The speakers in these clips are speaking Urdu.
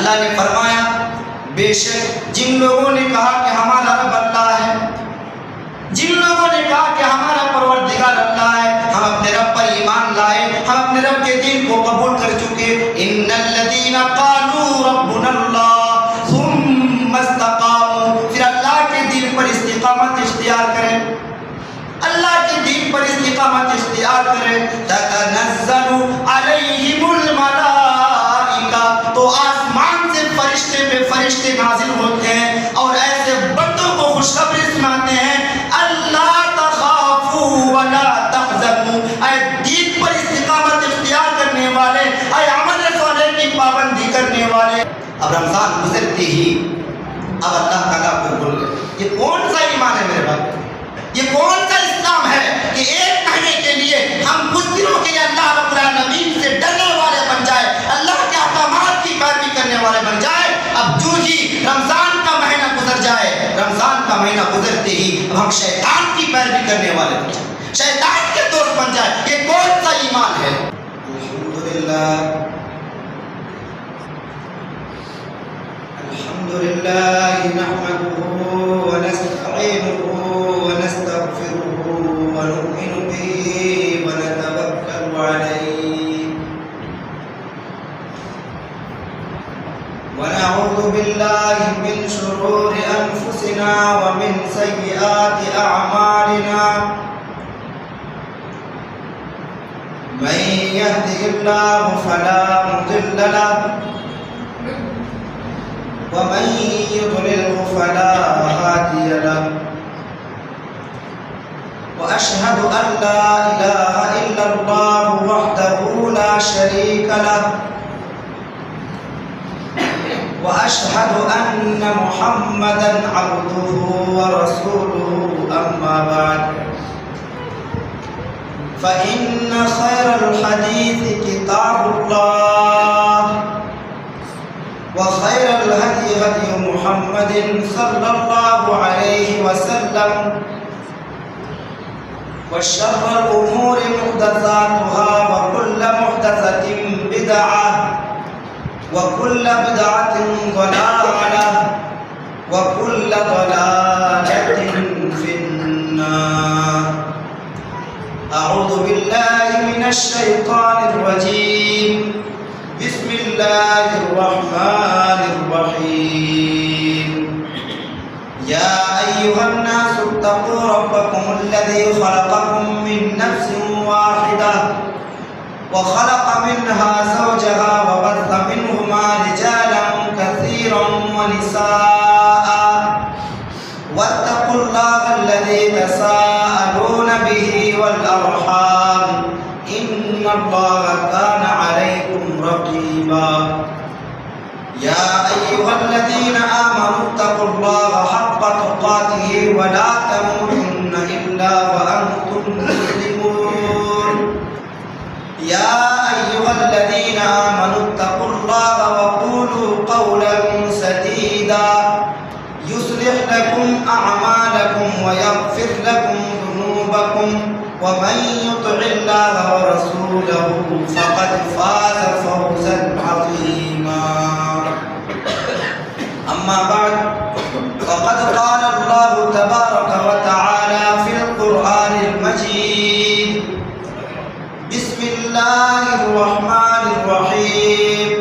اللہ نے فرمایا بے شک جن لوگوں نے کہا کہ ہمارا رب اللہ ہے، جن لوگوں نے کہا کہ ہمارا پروردگار اللہ ہے، ہم اپنے رب پر ایمان لائے، ہم اپنے رب کے دین کو قبول کر چکے، ان الذین قالوا ربنا اللہ ثم استقاموا، پھر اللہ کے دین پر استقامت اختیار کریں، اللہ کے دین پر استقامت اختیار کریں، تتنزل علیہم الملائکہ، تو آسمان سے فرشتے پہ فرشتے نازل ہوتے ہیں اور ایسے بندوں کو خوشخبری سناتے ہیں، اللہ تخافوا ولا تحزنوا، اے دین پر استقامت اختیار کرنے والے، اے عمل صالح کی پابندی کرنے والے۔ اب رمضان گزرتے ہی اب اللہ تعالیٰ کو بھول گئے۔ یہ کون سا ایمان ہے میرے بھائی؟ یہ کون سا اسلام ہے کہ ایک مہینے کے لیے ہم کچھ دنوں کے لیے اللہ رب العالمین سے ڈرنے والے بن جائے، اللہ کے احکامات کی پیروی کرنے والے بن جائے؟ اب جو ہی رمضان کا مہینہ گزر جائے، رمضان کا مہینہ گزرتے ہی اب ہم شیطان کی پیروی کرنے والے بن جائیں، شیطان کے دوست بن جائے۔ یہ کون سا ایمان ہے؟ الحمدللہ نحمده ونستعینه ونستغفره ونؤمن به ونتوکل علیہ ونعوذ باللہ من شرور انفسنا ومن سیئات اعمالنا من يهده الله فلا مضل له ومن يضلله فلا هادي له وأشهد أن لا إله إلا الله وحده لا شريك له وأشهد أن محمدا عبده ورسوله أما بعد فإن خير الحديث كتاب الله وخير الهدي هدي محمد صلى الله عليه وسلم وشر الأمور محدثاتها وكل محدثة بدعة وكل بدعة ضلالة وكل ضلالة في النار أعوذ بالله من الشيطان الرجيم بسم الله الرحمن الرحيم يا أيها الناس اتقوا ربكم الذي خلقكم من نفس واحدة وخلق منها زوجها وبث منهما رجالا كثيرا ونساء واتقوا الله الذي تساءلون به والأرحام إن الله كان عليكم رقيبا يا أيها الذين آمنوا اتقوا الله حق تقاته ولا تموتن إلا وأنتم مسلمون يا أيها الذين آمنوا اتقوا الله وقولوا قولا سديدا يصلح لكم أعمالكم ويغفر لكم ذنوبكم ومن يطع الله ورسوله فقد فاز فوزا عظيما أما بعد فقد قال الله تبارك وتعالى في القرآن المجيد بسم الله الرحمن الرحيم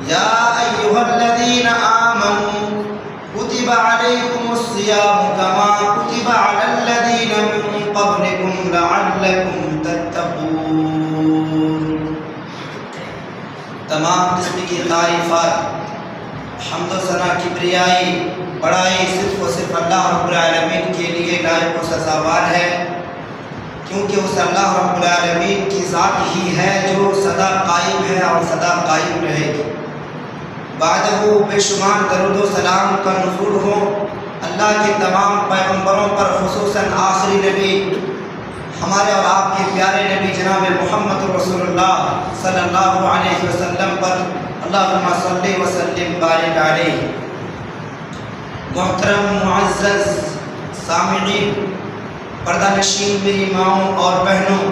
يا أيها الذين آمنوا كتب عليكم الصيام كما كتب على الذين من قبلكم لعلكم تتقون۔ تمام قسم کی تعریفات، حمد و ثنا، کبریائی، بڑائی صرف و صرف اللہ رب العالمین کے لیے لائق و سزاوار ہے، کیونکہ اس اللہ رب العالمین کی ذات ہی ہے جو سدا قائم ہے اور سدا قائم رہے گی۔ بعدہ بے شمار درود و سلام کا نزول ہو اللہ کے تمام پیغمبروں پر، خصوصاً آخری نبی ہمارے اور آپ کے پیارے نبی جناب محمد رسول اللہ صلی اللہ علیہ وسلم پر، اللہم صلی وسلم بارک علیہ۔ محترم معزز سامعین، پردہ نشین میری ماؤں اور بہنوں،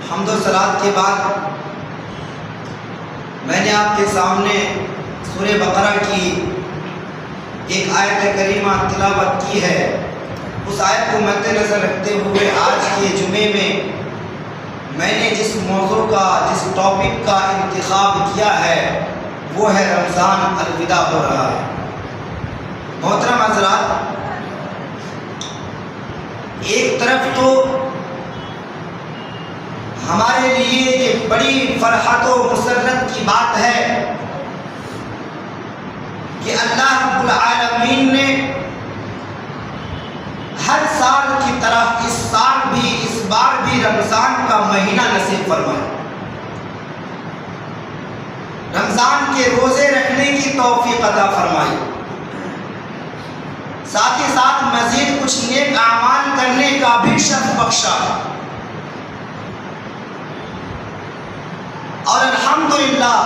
حمد و صلات کے بعد میں نے آپ کے سامنے سورہ بقرہ کی ایک آیت کریمہ تلاوت کی ہے. اس آیت کو مد نظر رکھتے ہوئے آج کے جمعے میں نے جس موضوع کا جس ٹاپک کا انتخاب کیا ہے وہ ہے رمضان الوداع ہو رہا ہے. محترم حضرات، ایک طرف تو ہمارے لیے یہ بڑی فرحت و مسرت کی بات ہے کہ اللہ رب العالمین نے ہر سال کی طرح اس بار بھی رمضان کا مہینہ نصیب فرمایا. رمضان کے روزے رکھنے کی توفیق عطا فرمائی، ساتھ ہی ساتھ مزید کچھ نیک اعمال کرنے کا بھی شرف بخشا. اور الحمدللہ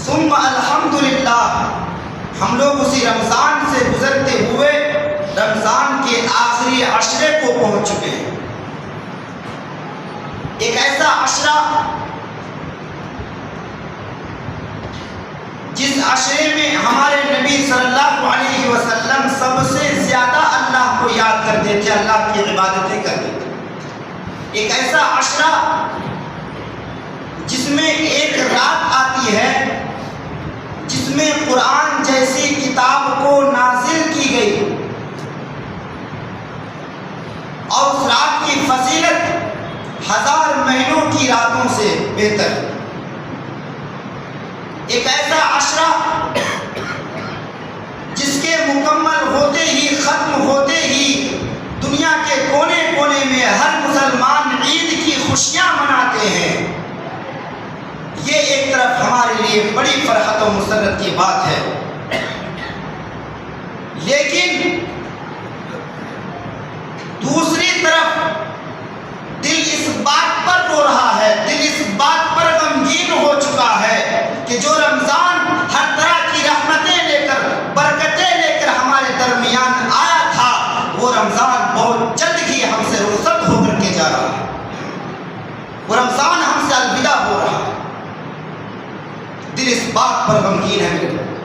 ثم الحمدللہ ہم لوگ اسی رمضان سے گزرتے ہوئے رمضان کے آخری عشرے کو پہنچ چکے ہیں. ایک ایسا عشرہ جس عشرے میں ہمارے نبی صلی اللہ علیہ وسلم سب سے زیادہ اللہ کو یاد کرتے تھے، اللہ کی عبادتیں کرتے تھے. ایک ایسا عشرہ جس میں ایک رات آتی ہے جس میں قرآن جیسی کتاب کو نازل کی گئی، اور اس رات کی فضیلت 1000 مہینوں کی راتوں سے بہتر. ایک ایسا عشرہ جس کے مکمل ہوتے ہی ختم ہوتے ہی دنیا کے کونے کونے میں ہر مسلمان عید کی خوشیاں مناتے ہیں. یہ ایک طرف ہمارے لیے بڑی فرحت و مسرت کی بات ہے، لیکن دوسری طرف دل اس بات پر رو رہا ہے، دل اس بات پر غمگین ہو چکا ہے کہ جو رمضان ہر طرح کی رحمتیں لے کر برکتیں لے کر ہمارے درمیان آیا تھا، وہ رمضان بہت جلد ہی ہم سے رخصت ہو کر کے جا رہا ہے. وہ رمضان ہم سے الوداع ہو رہا ہے. دل اس بات پر غمگین ہے میرے لوگ.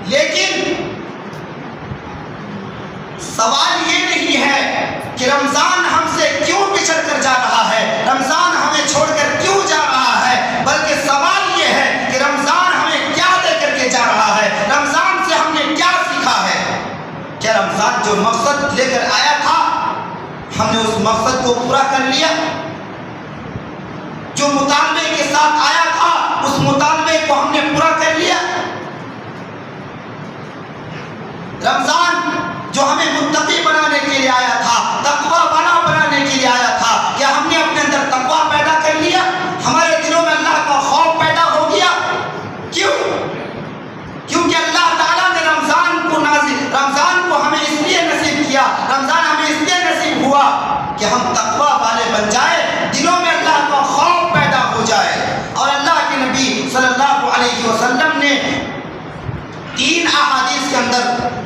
لیکن سوال یہ نہیں ہے کہ رمضان ہم سے کیوں بچھڑ کر جا رہا ہے، رمضان ہمیں چھوڑ کر کیوں جا رہا ہے، بلکہ سوال یہ ہے کہ رمضان ہمیں کیا دے کر کے جا رہا ہے، رمضان سے ہم نے کیا سیکھا ہے. کیا رمضان جو مقصد لے کر آیا تھا ہم نے اس مقصد کو پورا کر لیا؟ جو مطالبے کے ساتھ آیا تھا اس مطالبے کو ہم نے پورا کر لیا؟ رمضان جو ہمیں متقی بنانے کے لیے آیا تھا، تقوی والا بنانے کے لیے آیا تھا، کیا ہم نے اپنے اندر تقوی پیدا کر لیا؟ ہمارے دلوں میں اللہ کا خوف پیدا ہو گیا؟ کیوں؟ کیونکہ اللہ تعالیٰ نے رمضان کو ہمیں اس لیے نصیب کیا، رمضان ہمیں اس لیے نصیب ہوا کہ ہم تقوی والے بن جائے، دلوں میں اللہ کا خوف پیدا ہو جائے. اور اللہ کے نبی صلی اللہ علیہ وسلم نے 3 احادیث کے اندر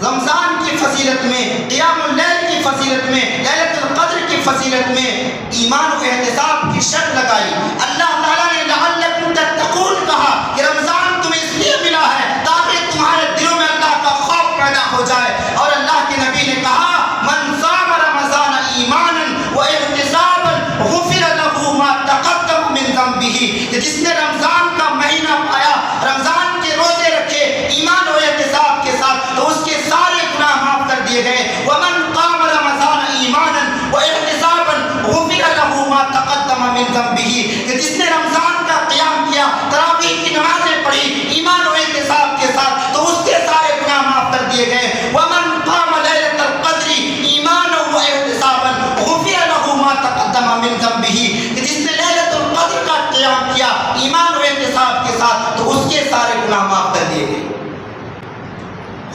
رمضان کی فضیلت میں، قیام اللیل کی فضیلت میں، لیلۃ القدر کی فضیلت میں ایمان و احتساب کی شرط لگائی. اللہ تعالیٰ نے لعلکم تتقون کہا کہ رمضان تمہیں اس لیے ملا ہے تاکہ تمہارے دلوں میں اللہ کا خوف پیدا ہو جائے. اور اللہ کے نبی نے کہا من صام رمضان ایمانا و احتسابا غفر له ما تقدم من ذنبه، کہ جس نے رمضان کا مہینہ پایا، رمضان کے روزے رکھے ایمان و احتساب کے ساتھ، تو اس کے سارے گناہ معاف کر دیے گئے. ومن قام رمضان ایمانا واحتسابا غفر له ما تقدم من ذنبه، کہ جس نے رمضان کا قیام کیا، تراویح کی نمازیں پڑھی ایمان و احتساب کے ساتھ، تو اس کے سارے گناہ معاف کر دیے گئے. ومن قام لیلۃ القدر ایمانا واحتسابا غفر له ما تقدم من ذنبه، کہ جس نے لیلۃ القدر کا قیام کیا ایمان و احتساب کے ساتھ، تو اس کے سارے گناہ معاف کر دیے گئے.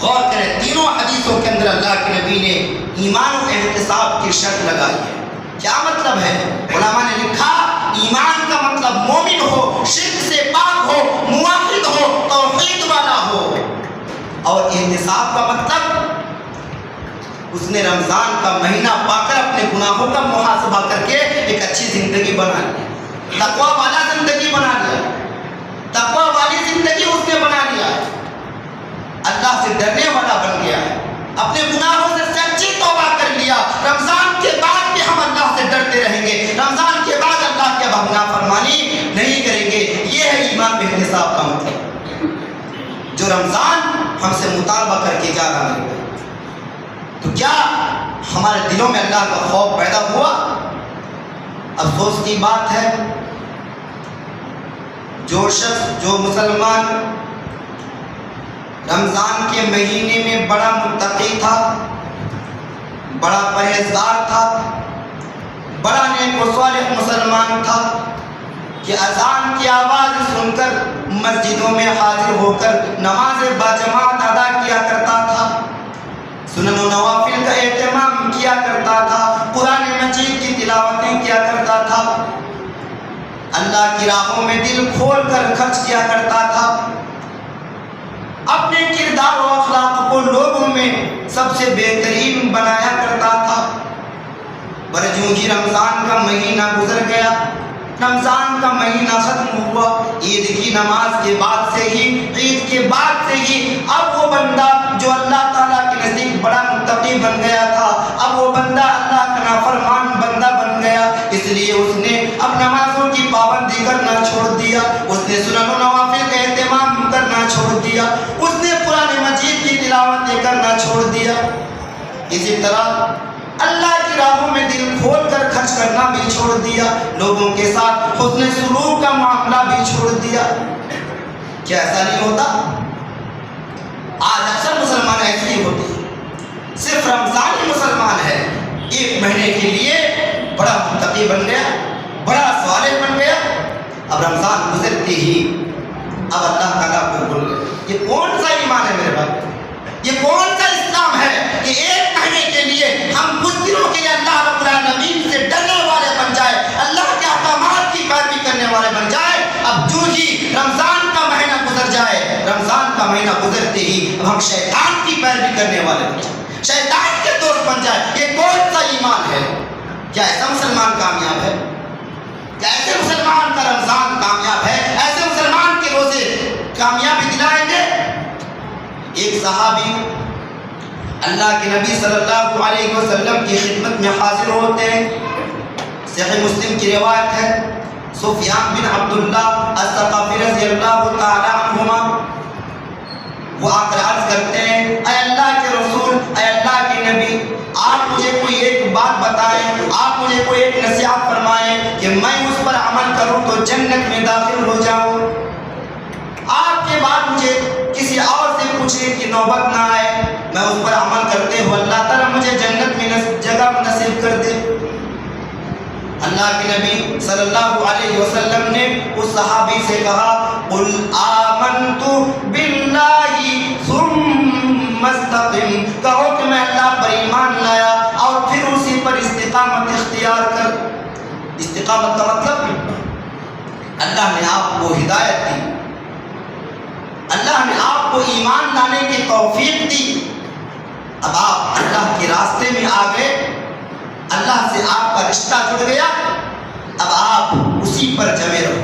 غور کریں، تینوں حدیثوں کے اندر اللہ کے نبی نے ایمان و احتساب کی شرط لگائی ہے. کیا مطلب ہے؟ علماء نے لکھا ایمان کا مطلب مومن ہو، شرک سے پاک ہو، موحد ہو، توحید والا ہو. اور احتساب کا مطلب اس نے رمضان کا مہینہ پا کر اپنے گناہوں کا محاسبہ کر کے ایک اچھی زندگی بنا لی، تقوی والا زندگی بنا لیا. اپنے گناہوں سے سچی توبہ کر لیا، رمضان کے بعد بھی ہم اللہ سے ڈرتے رہیں گے، رمضان کے بعد اللہ کی اب ہم نافرمانی نہیں کریں گے۔ یہ ہے ایمان باحتساب کا مطلب، جو رمضان ہم سے مطالبہ کر کے جا رہا ہے۔ تو کیا ہمارے دلوں میں اللہ کا خوف پیدا ہوا؟ افسوس کی بات ہے، جو شخص، جو مسلمان رمضان کے مہینے میں بڑا متقی تھا، بڑا پرہیزگار تھا، بڑا نیک و صالح مسلمان تھا، کہ اذان کی آواز سن کر مسجدوں میں حاضر ہو کر نماز باجماعت ادا کیا کرتا تھا، سنن و نوافل کا اہتمام کیا کرتا تھا، قرآن مجید کی تلاوتیں کیا کرتا تھا، اللہ کی راہوں میں دل کھول کر خرچ کیا کرتا تھا، اپنے کردار و اخلاق کو لوگوں میں سب سے بہترین بنایا کرتا تھا۔ پر جو ہی رمضان کا مہینہ گزر گیا، رمضان کا مہینہ ختم ہوا، عید کی نماز کے بعد سے ہی، عید کے بعد سے ہی اب وہ بندہ جو اللہ تعالیٰ کے نزدیک بڑا متقی بن گیا تھا، اب وہ بندہ اللہ کا نافرمان بندہ بن گیا۔ اس لیے اس نے اب نمازوں کی پابندی کرنا چھوڑ دیا، اس نے سنن و نوافل کا اہتمام کرنا چھوڑ دیا، اس نے قرآن مجید کی تلاوتیں کرنا چھوڑ دیا۔ اسی طرح اللہ کی راہوں میں دل کھول کر خرچ کرنا بھی چھوڑ دیا، لوگوں کے ساتھ حسن سلوک کا معاملہ بھی چھوڑ دیا۔ کیا ایسا نہیں ہوتا؟ آج اکثر مسلمان ایسے ہی ہوتے ہیں، صرف رمضان ہی مسلمان ہے، ایک مہینے کے لیے بڑا متقی بن گیا، بڑا صالح بن گیا، اب رمضان گزرتے ہی اب اللہ تعالیٰ کو بھول گئے۔ یہ کون سا ایمان ہے میرے بھائی؟ یہ کون سا اسلام ہے کہ ایک مہینے کے لیے ہم کچھ دنوں کے لیے اللہ رب العالمین سے ڈرنے والے بن جائے، اللہ کے احکامات کی پیروی کرنے والے بن جائے؟ اب جو ہی رمضان کا مہینہ گزر جائے، رمضان کا مہینہ گزرتے ہی اب ہم شیطان کی پیروی کرنے والے بن جائیں، شیطان کے دوست بن جائے۔ یہ کون سا ایمان ہے؟ کیا ایسا مسلمان کامیاب ہے؟ کیا ایسے مسلمان کا رمضان کامیاب ہے؟ ایسے مسلمان کے روزے کامیابی دلائیں گے؟ ایک صحابی اللہ کے نبی صلی اللہ علیہ وسلم کی خدمت میں حاضر ہوتے ہیں، صحیح مسلم کی روایت ہے، سفیان بن عبداللہ الثقفی رضی اللہ تعالی عنہما وہ آ کر عرض کرتے ہیں، اے اللہ کے رسول، اے اللہ کے نبی، آپ مجھے کوئی ایک بات بتائیں، آپ مجھے کوئی ایک نصیحت فرمائیں کہ میں اس پر عمل کروں تو جنت میں داخل ہو جاؤں، آپ کے بعد مجھے کسی اور سے پوچھنے کی نوبت نہ آئے، میں اس پر عمل کرتے ہوں اللہ تعالیٰ مجھے جنت میں جگہ نصیب کر دے۔ اللہ کے نبی صلی اللہ علیہ وسلم نے اس صحابی سے کہا، قل آمنت باللہ ثم استقم، کہو کہ میں اللہ پر ایمان لایا اور پھر اسی پر استقامت اختیار کر۔ استقامت کا مطلب اللہ نے آپ کو ہدایت دی، اللہ نے آپ کو ایمان لانے کی توفیق دی، اب آپ اللہ کے راستے میں آ گئے، اللہ سے آپ کا رشتہ جڑ گیا، اب آپ اسی پر جمے رہو،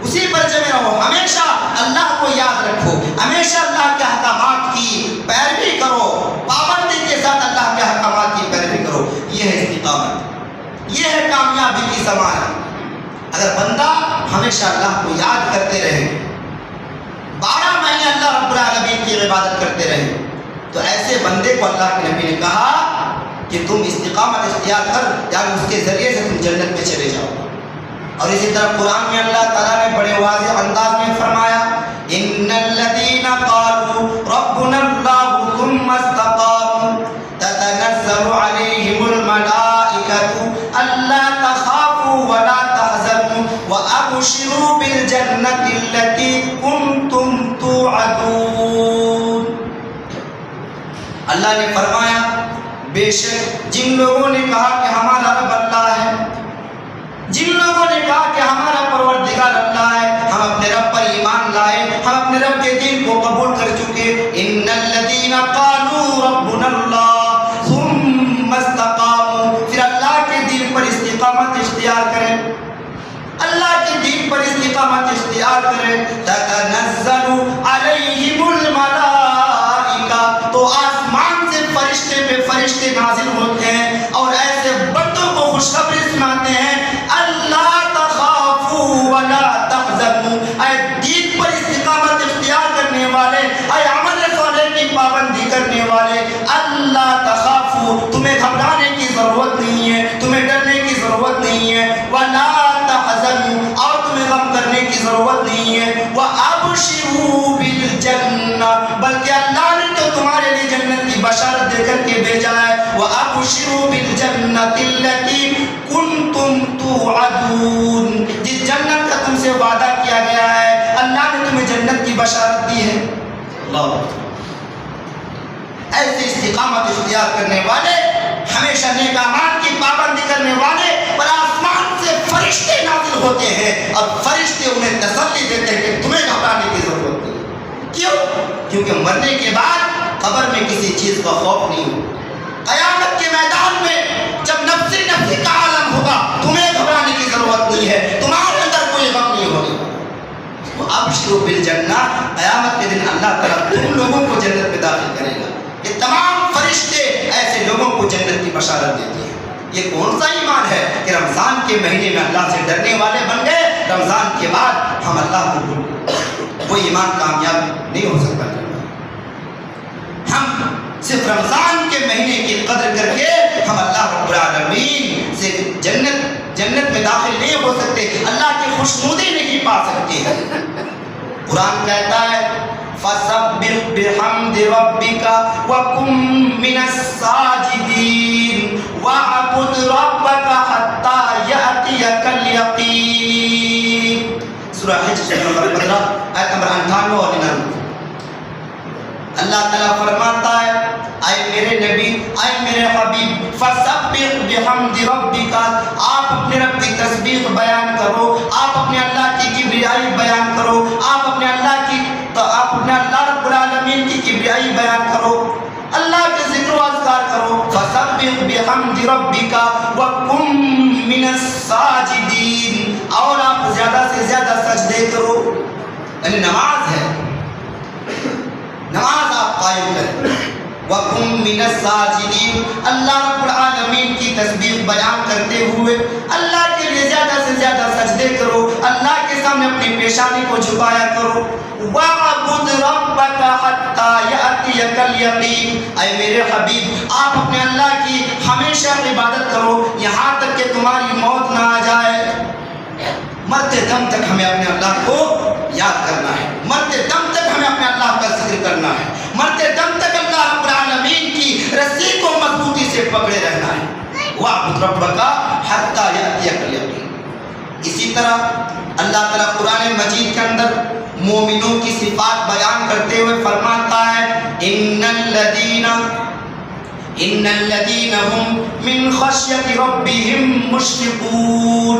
اسی پر جمے رہو، ہمیشہ اللہ کو یاد رکھو، ہمیشہ اللہ کے احکامات کی پیروی کرو، پابندی کے ساتھ اللہ کے احکامات کی پیروی کرو۔ یہ ہے استقامت، یہ ہے کامیابی کی ضمانت۔ اگر بندہ ہمیشہ اللہ کو یاد کرتے رہے، 12 مہینے اللہ رب العالمین کی عبادت کرتے رہے، تو ایسے بندے کو اللہ کے نبی نے کہا کہ تم استقامت اختیار کر، یعنی اس کے ذریعے سے تم جنت میں چلے جاؤ۔ اور اسی طرح قرآن میں اللہ تعالیٰ نے بڑے واضح انداز میں فرمایا، ان الذین قالوا ربنا اللہ ثم استقاموا تتنزل علیہم الملائکۃ الا تخافوا ولا تحزنوا وابشروا بالجنۃ التي کنتم توعدون۔ اللہ نے فرمایا، بے شک جن لوگوں نے کہا کہ ہمارا رب اللہ ہے، جن لوگوں نے کہا کہ ہمارا پروردگار اللہ ہے، ہم اپنے رب پر ایمان لائے، ہم اپنے رب کے دین کو قبول کر چکے، ان الذین قالوا ربنا اللہ ثم استقاموا، پھر اللہ کے دین پر استقامت اختیار کریں، اللہ کے دین پر استقامت اختیار کریں، تتنزل علیہم الملائکہ، فرشتے نازل ہوتے ہیں اور ایسے بندوں کو خوشخبری سناتے ہیں اللہ تخافوا ولا تحزنوا، اے دین پر استقامت اختیار کرنے والے، اے عمل صالح کی پابندی کرنے والے، اللہ تخافوا، تمہیں گھبرانے کی ضرورت نہیں ہے، تمہیں ڈرنے کی ضرورت نہیں ہے، ولا تحزنوا، اور تمہیں غم کرنے کی ضرورت نہیں ہے، وابشروا بالجنہ، بلکہ اللہ نے تو تمہارے لیے جنت کی بشارت دے کر کے بھیجا ہے، وابشروا بالجنۃ التي کنتم توعدون، جس جنت کا تم سے وعدہ کیا گیا ہے اللہ نے تمہیں جنت کی بشارت دی ہے۔ اللہ، ایسے استقامت اختیار کرنے والے، ہمیشہ نیک اعمال کی پابندی کرنے والے پر آسمان سے فرشتے نازل ہوتے ہیں اور فرشتے انہیں تسلی دیتے ہیں کہ تمہیں گھبرانے کی ضرورت نہیں۔ کیوں؟ کیونکہ مرنے کے بعد قبر میں کسی چیز کا خوف نہیں ہوگا، قیامت کے میدان میں جب نفسی نفسی کا عالم ہوگا تمہیں گھبرانے کی ضرورت نہیں ہے، تمہارے اندر کوئی غم نہیں ہوگا۔ وابشروا بالجنہ، قیامت کے دن اللہ تعالیٰ تم لوگوں کو جنت میں داخل کرے گا۔ یہ تمام فرشتے ایسے لوگوں کو جنت کی بشارت دیتے ہیں۔ یہ کون سا ایمان ہے کہ رمضان کے مہینے میں اللہ سے ڈرنے والے بن گئے، رمضان کے بعد ہم اللہ کو بھول گئے؟ وہ ایمان کامیاب نہیں ہو سکتا۔ ہم صرف رمضان کے مہینے کی قدر کر کے ہم اللہ رب العالمین سے جنت میں داخل نہیں ہو سکتے، اللہ کی خوشنودی نہیں پا سکتے۔ قرآن کہتا ہے فَسَبِّحْ بِحَمْدِ رَبِّكَ وَكُن مِّنَ السَّاجِدِينَ وَاعْبُدْ رَبَّكَ حَتَّى يَأْتِيَكَ الْيَقِينُ۔ سورہ حج نمبر 15 آیت نمبر 98 اور 99۔ اللہ تعالیٰ فرماتا ہے اے میرے نبی، اے میرے حبیب، فَسَبِّحْ بِحَمْدِ رَبِّكَ، آپ اپنے رب کی تسبیح بیان کرو، آپ اپنے اللہ کی کبریائی بیان کرو، آپ اپنے اللہ رب العالمین کی کبریائی بیان کرو، اللہ کے ذکر و اذکار کرو۔ فَسَبِّحْ بِحَمْدِ رَبِّكَ وَكُن مِّنَ السَّاجِدِينَ، اور آپ زیادہ سے زیادہ سجدے کرو، یعنی نماز ہے، نماز آپ قائم کریں۔ وَكُن مِّنَ السَّاجِدِينَ، اللہ رب العالمین کی تسبیح بیان کرتے ہوئے اللہ کے لیے زیادہ سے زیادہ سجدے کرو، اللہ کے سامنے اپنی پیشانی کو جھکایا کرو۔ وَاعْبُدْ رَبَّكَ حَتَّى يَأْتِيَكَ الْيَقِينُ، اے میرے حبیب آپ اپنے اللہ کی ہمیشہ عبادت کرو یہاں تک کہ تمہاری موت نہ آ جائے۔ مرتے دم تک ہمیں اپنے اللہ کو یاد کرنا ہے، مرتے دم تک ہمیں اپنے اللہ کا ذکر کرنا ہے، مرتے دم تک اللہ رب العالمین کی رسی کو مضبوطی سے پکڑے رہنا ہے۔ وَاعْبُدْ رَبَّكَ حَتَّى يَأْتِيَكَ الْيَقِينُ۔ اسی طرح اللہ تعالیٰ قرآن مجید کے اندر مومنوں کی صفات بیان کرتے ہوئے فرماتا ہے ان الذین هم من خشیۃ ربهم مشفقون،